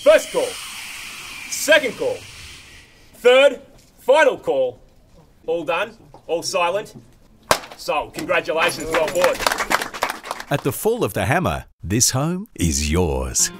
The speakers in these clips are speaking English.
First call. Second call. Third, final call. All done? All silent? Sold. Congratulations, well bought. At the fall of the hammer, this home is yours.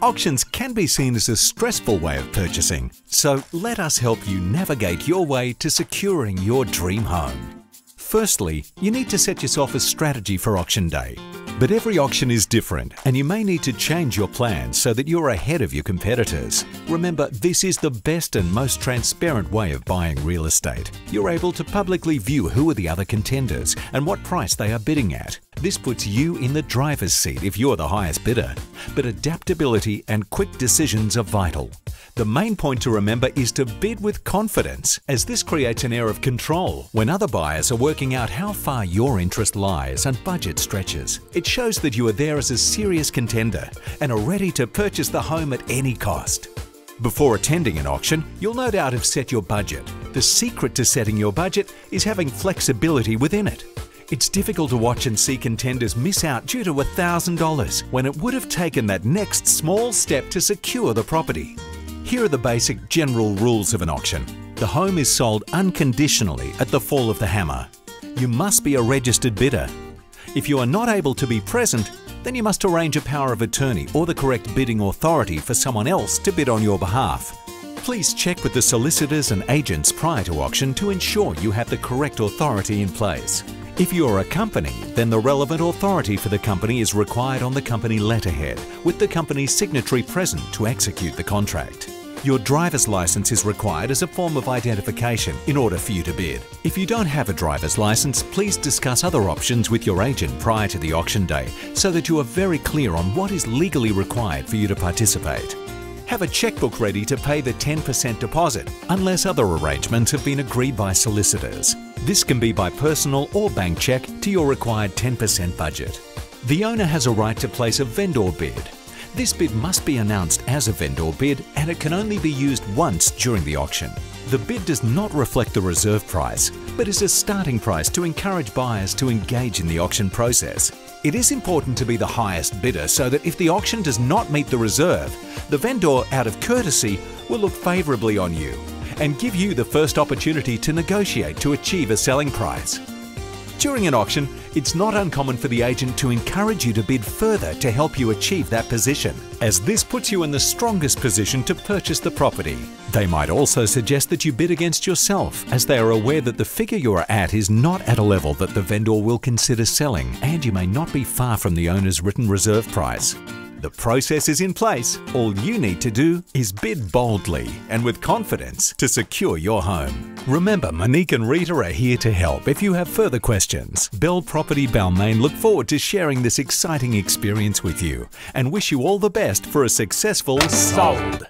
Auctions can be seen as a stressful way of purchasing, so let us help you navigate your way to securing your dream home. Firstly, you need to set yourself a strategy for auction day. But every auction is different, and you may need to change your plans so that you're ahead of your competitors. Remember, this is the best and most transparent way of buying real estate. You're able to publicly view who are the other contenders and what price they are bidding at. This puts you in the driver's seat if you're the highest bidder. But adaptability and quick decisions are vital. The main point to remember is to bid with confidence, as this creates an air of control when other buyers are working out how far your interest lies and budget stretches. It shows that you are there as a serious contender and are ready to purchase the home at any cost. Before attending an auction, you'll no doubt have set your budget. The secret to setting your budget is having flexibility within it. It's difficult to watch and see contenders miss out due to $1,000 when it would have taken that next small step to secure the property. Here are the basic general rules of an auction. The home is sold unconditionally at the fall of the hammer. You must be a registered bidder. If you are not able to be present, then you must arrange a power of attorney or the correct bidding authority for someone else to bid on your behalf. Please check with the solicitors and agents prior to auction to ensure you have the correct authority in place. If you are a company, then the relevant authority for the company is required on the company letterhead, with the company's signatory present to execute the contract. Your driver's license is required as a form of identification in order for you to bid. If you don't have a driver's license, please discuss other options with your agent prior to the auction day so that you are very clear on what is legally required for you to participate. Have a checkbook ready to pay the 10% deposit, unless other arrangements have been agreed by solicitors. This can be by personal or bank check to your required 10% budget. The owner has a right to place a vendor bid. This bid must be announced as a vendor bid, and it can only be used once during the auction. The bid does not reflect the reserve price, but is a starting price to encourage buyers to engage in the auction process. It is important to be the highest bidder so that if the auction does not meet the reserve, the vendor, out of courtesy, will look favourably on you and give you the first opportunity to negotiate to achieve a selling price. During an auction, it's not uncommon for the agent to encourage you to bid further to help you achieve that position, as this puts you in the strongest position to purchase the property. They might also suggest that you bid against yourself, as they are aware that the figure you are at is not at a level that the vendor will consider selling, and you may not be far from the owner's written reserve price. The process is in place. All you need to do is bid boldly and with confidence to secure your home. Remember, Monique and Rita are here to help if you have further questions. Bell Property Balmain look forward to sharing this exciting experience with you and wish you all the best for a successful sold.